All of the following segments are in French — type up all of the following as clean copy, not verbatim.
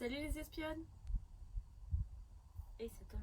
Salut les espionnes. Et c'est toi.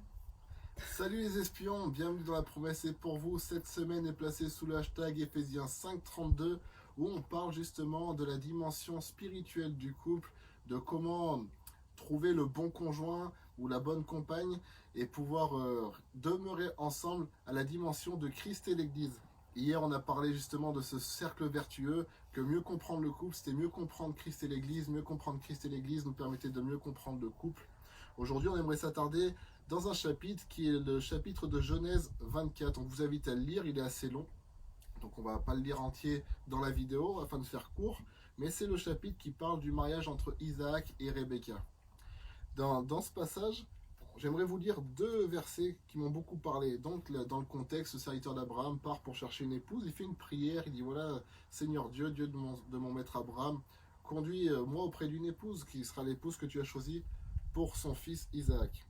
Salut les espions, bienvenue dans La Promesse est pour vous. Cette semaine est placée sous le hashtag Ephésiens 5:32 où on parle justement de la dimension spirituelle du couple, de comment trouver le bon conjoint ou la bonne compagne et pouvoir demeurer ensemble à la dimension de Christ et l'Église. Hier, on a parlé justement de ce cercle vertueux, que mieux comprendre le couple, c'était mieux comprendre Christ et l'Église. Mieux comprendre Christ et l'Église nous permettait de mieux comprendre le couple. Aujourd'hui, on aimerait s'attarder dans un chapitre qui est le chapitre de Genèse 24. On vous invite à le lire, il est assez long. Donc on ne va pas le lire entier dans la vidéo afin de faire court. Mais c'est le chapitre qui parle du mariage entre Isaac et Rebecca. Dans ce passage, j'aimerais vous lire deux versets qui m'ont beaucoup parlé. Donc dans le contexte, le serviteur d'Abraham part pour chercher une épouse. Il fait une prière, il dit voilà, Seigneur Dieu, Dieu de mon maître Abraham, conduis-moi auprès d'une épouse qui sera l'épouse que tu as choisie pour son fils Isaac.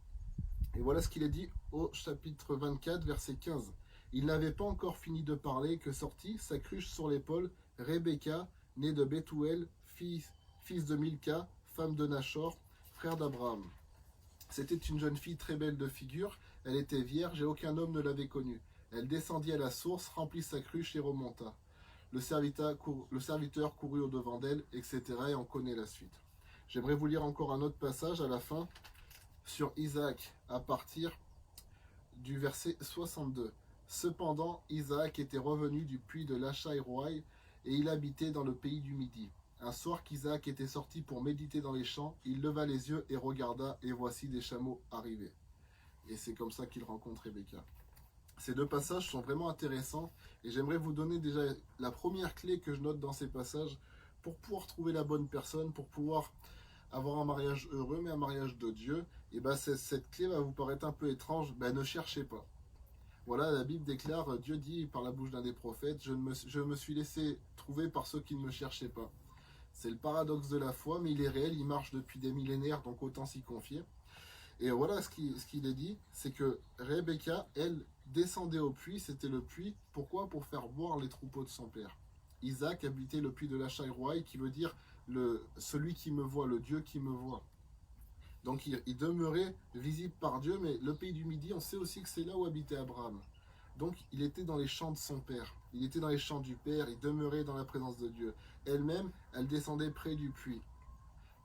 Et voilà ce qu'il est dit au chapitre 24, verset 15. Il n'avait pas encore fini de parler que sortit, sa cruche sur l'épaule, Rebecca, née de Bethuel, fils de Milca, femme de Nachor, frère d'Abraham. C'était une jeune fille très belle de figure, elle était vierge et aucun homme ne l'avait connue. Elle descendit à la source, remplit sa cruche et remonta. Le serviteur courut au-devant d'elle, etc. Et on connaît la suite. J'aimerais vous lire encore un autre passage à la fin sur Isaac à partir du verset 62. Cependant, Isaac était revenu du puits de Lachaï-Roaï et il habitait dans le pays du Midi. Un soir qu'Isaac était sorti pour méditer dans les champs, il leva les yeux et regarda, et voici des chameaux arriver. Et c'est comme ça qu'il rencontre Rebecca. Ces deux passages sont vraiment intéressants et j'aimerais vous donner déjà la première clé que je note dans ces passages pour pouvoir trouver la bonne personne, pour pouvoir avoir un mariage heureux, mais un mariage de Dieu. Et ben cette clé va vous paraître un peu étrange, ne cherchez pas. Voilà, la Bible déclare, Dieu dit par la bouche d'un des prophètes, je me suis laissé trouver par ceux qui ne me cherchaient pas. C'est le paradoxe de la foi, mais il est réel, il marche depuis des millénaires, donc autant s'y confier. Et voilà ce qu'il est dit, c'est que Rebecca, elle, descendait au puits, c'était le puits, pourquoi? Pour faire boire les troupeaux de son père. Isaac habitait le puits de Lachaï-Roaï, qui veut dire celui qui me voit, le Dieu qui me voit. Donc il demeurait visible par Dieu, mais le pays du Midi, on sait aussi que c'est là où habitait Abraham. Donc il était dans les champs de son père, il était dans les champs du père, il demeurait dans la présence de Dieu. Elle-même, elle descendait près du puits.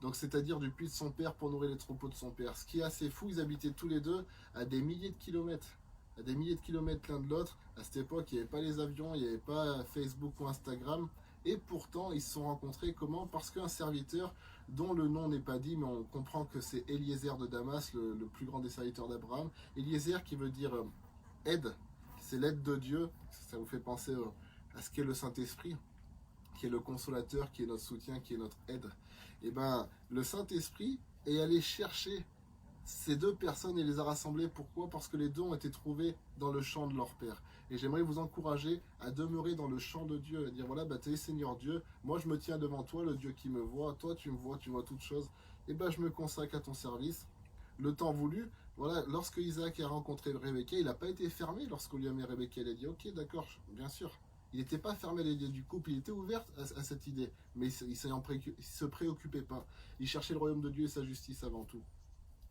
Donc c'est-à-dire du puits de son père pour nourrir les troupeaux de son père. Ce qui est assez fou, ils habitaient tous les deux à des milliers de kilomètres. À des milliers de kilomètres l'un de l'autre. À cette époque, il n'y avait pas les avions, il n'y avait pas Facebook ou Instagram. Et pourtant, ils se sont rencontrés comment? Parce qu'un serviteur, dont le nom n'est pas dit, mais on comprend que c'est Eliezer de Damas, le plus grand des serviteurs d'Abraham. Eliezer qui veut dire aide, c'est l'aide de Dieu. Ça vous fait penser à ce qu'est le Saint-Esprit, qui est le consolateur, qui est notre soutien, qui est notre aide. Et ben, le Saint-Esprit est allé chercher ces deux personnes et les a rassemblées. Pourquoi? Parce que les deux ont été trouvés dans le champ de leur Père. Et j'aimerais vous encourager à demeurer dans le champ de Dieu, à dire voilà, tu es Seigneur Dieu, moi je me tiens devant toi, le Dieu qui me voit, toi tu me vois, tu vois toutes choses, et ben je me consacre à ton service. Le temps voulu, voilà, lorsque Isaac a rencontré Rebecca, il n'a pas été fermé lorsqu'on lui a mis Rebecca, il a dit ok, d'accord, bien sûr. Il n'était pas fermé à l'idée du couple, il était ouvert à cette idée, mais il ne se préoccupait pas. Il cherchait le royaume de Dieu et sa justice avant tout.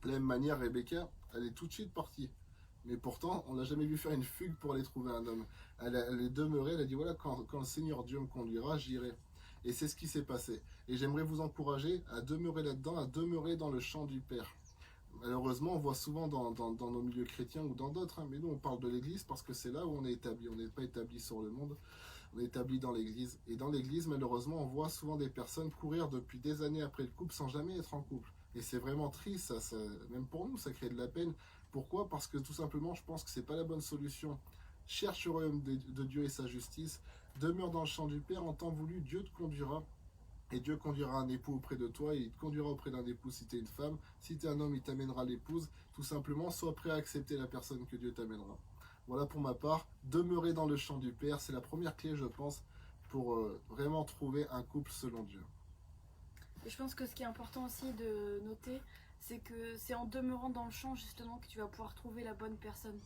De la même manière, Rebecca, elle est tout de suite partie. Mais pourtant, on l'a jamais vu faire une fugue pour aller trouver un homme. Elle est demeurée, elle a dit voilà, quand le Seigneur Dieu me conduira, j'irai. Et c'est ce qui s'est passé. Et j'aimerais vous encourager à demeurer là-dedans, à demeurer dans le champ du Père. Malheureusement, on voit souvent dans nos milieux chrétiens ou dans d'autres, mais nous on parle de l'Église parce que c'est là où on est établi. On n'est pas établi sur le monde, on est établi dans l'Église. Et dans l'Église, malheureusement, on voit souvent des personnes courir depuis des années après le couple sans jamais être en couple. Et c'est vraiment triste, même pour nous, ça crée de la peine. Pourquoi? Parce que tout simplement, je pense que c'est pas la bonne solution. Cherche le royaume de Dieu et sa justice, demeure dans le champ du Père, en temps voulu, Dieu te conduira. Et Dieu conduira un époux auprès de toi, et il te conduira auprès d'un époux si tu es une femme. Si tu es un homme, il t'amènera l'épouse. Tout simplement, sois prêt à accepter la personne que Dieu t'amènera. Voilà pour ma part, demeurer dans le champ du Père, c'est la première clé, je pense, pour vraiment trouver un couple selon Dieu. Et je pense que ce qui est important aussi de noter, c'est que c'est en demeurant dans le champ justement que tu vas pouvoir trouver la bonne personne.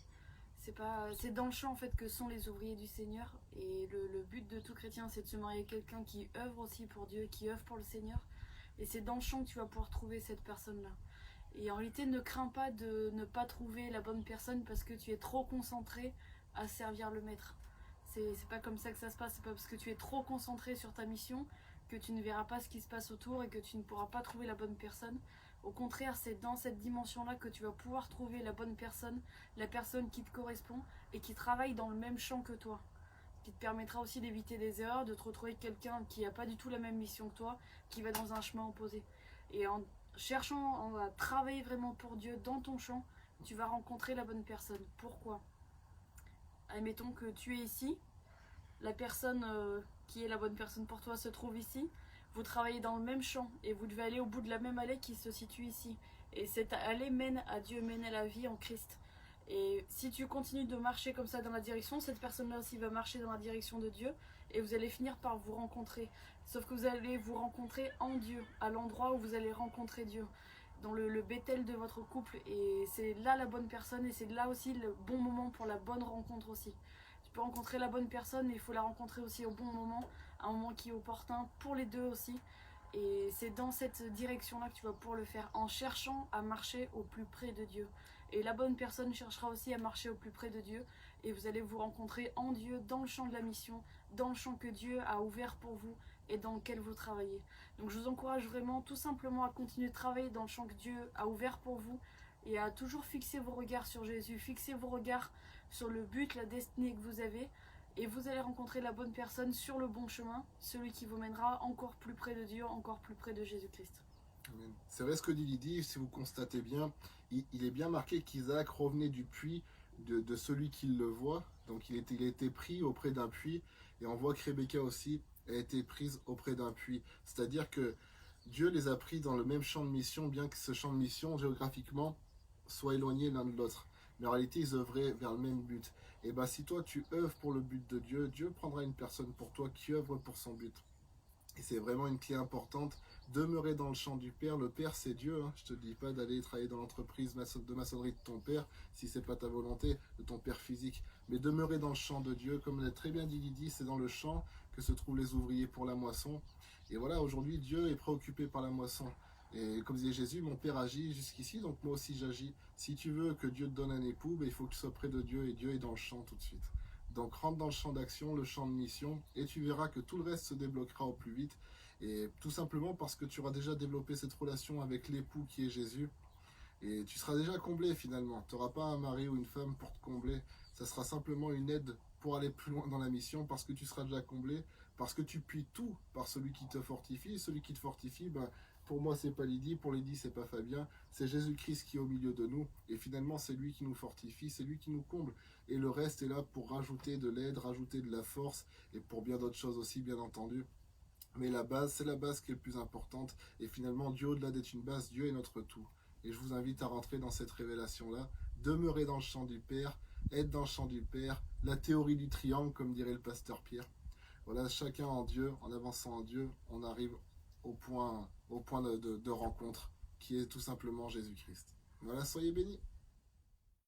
C'est dans le champ en fait que sont les ouvriers du Seigneur. Et le but de tout chrétien, c'est de se marier avec quelqu'un qui œuvre aussi pour Dieu, qui œuvre pour le Seigneur. Et c'est dans le champ que tu vas pouvoir trouver cette personne-là. Et en réalité, ne crains pas de ne pas trouver la bonne personne parce que tu es trop concentré à servir le maître. C'est pas comme ça que ça se passe. C'est pas parce que tu es trop concentré sur ta mission que tu ne verras pas ce qui se passe autour et que tu ne pourras pas trouver la bonne personne. Au contraire, c'est dans cette dimension-là que tu vas pouvoir trouver la bonne personne, la personne qui te correspond et qui travaille dans le même champ que toi. Qui te permettra aussi d'éviter des erreurs, de te retrouver quelqu'un qui n'a pas du tout la même mission que toi, qui va dans un chemin opposé. Et en cherchant à travailler vraiment pour Dieu dans ton champ, tu vas rencontrer la bonne personne. Pourquoi ? Admettons que tu es ici, la personne qui est la bonne personne pour toi se trouve ici, vous travaillez dans le même champ et vous devez aller au bout de la même allée qui se situe ici. Et cette allée mène à Dieu, mène à la vie en Christ. Et si tu continues de marcher comme ça dans la direction, cette personne-là aussi va marcher dans la direction de Dieu et vous allez finir par vous rencontrer. Sauf que vous allez vous rencontrer en Dieu, à l'endroit où vous allez rencontrer Dieu, dans le Bethel de votre couple. Et c'est là la bonne personne et c'est là aussi le bon moment pour la bonne rencontre aussi. Tu peux rencontrer la bonne personne, mais il faut la rencontrer aussi au bon moment, un moment qui est opportun pour les deux aussi. Et c'est dans cette direction-là que tu vas pouvoir le faire, en cherchant à marcher au plus près de Dieu. Et la bonne personne cherchera aussi à marcher au plus près de Dieu. Et vous allez vous rencontrer en Dieu, dans le champ de la mission, dans le champ que Dieu a ouvert pour vous et dans lequel vous travaillez. Donc je vous encourage vraiment tout simplement à continuer de travailler dans le champ que Dieu a ouvert pour vous et à toujours fixer vos regards sur Jésus, fixer vos regards sur le but, la destinée que vous avez. Et vous allez rencontrer la bonne personne sur le bon chemin, celui qui vous mènera encore plus près de Dieu, encore plus près de Jésus-Christ. Amen. C'est vrai ce que dit Lydie, si vous constatez bien, il est bien marqué qu'Isaac revenait du puits de celui qui le voit. Donc il a été pris auprès d'un puits. Et on voit que Rebecca aussi a été prise auprès d'un puits. C'est-à-dire que Dieu les a pris dans le même champ de mission, bien que ce champ de mission, géographiquement, soit éloigné l'un de l'autre. Mais en réalité, ils œuvraient vers le même but. Et bien, si toi, tu œuvres pour le but de Dieu, Dieu prendra une personne pour toi qui œuvre pour son but. Et c'est vraiment une clé importante. Demeurer dans le champ du Père. Le Père, c'est Dieu. Hein. Je te dis pas d'aller travailler dans l'entreprise de maçonnerie de ton Père, si c'est pas ta volonté, de ton Père physique. Mais demeurer dans le champ de Dieu. Comme l'a très bien dit Lydie, c'est dans le champ que se trouvent les ouvriers pour la moisson. Et voilà, aujourd'hui, Dieu est préoccupé par la moisson. Et comme disait Jésus, mon Père agit jusqu'ici, donc moi aussi j'agis. Si tu veux que Dieu te donne un époux, il faut que tu sois près de Dieu, et Dieu est dans le champ tout de suite. Donc rentre dans le champ d'action, le champ de mission, et tu verras que tout le reste se débloquera au plus vite. Et tout simplement parce que tu auras déjà développé cette relation avec l'époux qui est Jésus. Et tu seras déjà comblé finalement. Tu n'auras pas un mari ou une femme pour te combler. Ça sera simplement une aide pour aller plus loin dans la mission parce que tu seras déjà comblé. Parce que tu puis tout par celui qui te fortifie. Celui qui te fortifie, pour moi, c'est pas Lydie. Pour Lydie, c'est pas Fabien. C'est Jésus-Christ qui est au milieu de nous. Et finalement, c'est lui qui nous fortifie. C'est lui qui nous comble. Et le reste est là pour rajouter de l'aide, rajouter de la force. Et pour bien d'autres choses aussi, bien entendu. Mais la base, c'est la base qui est le plus importante. Et finalement, Dieu, au-delà d'être une base, Dieu est notre tout. Et je vous invite à rentrer dans cette révélation-là. Demeurer dans le champ du Père, être dans le champ du Père, la théorie du triangle, comme dirait le pasteur Pierre. Voilà, chacun en Dieu, en avançant en Dieu, on arrive au point de rencontre, qui est tout simplement Jésus-Christ. Voilà, soyez bénis.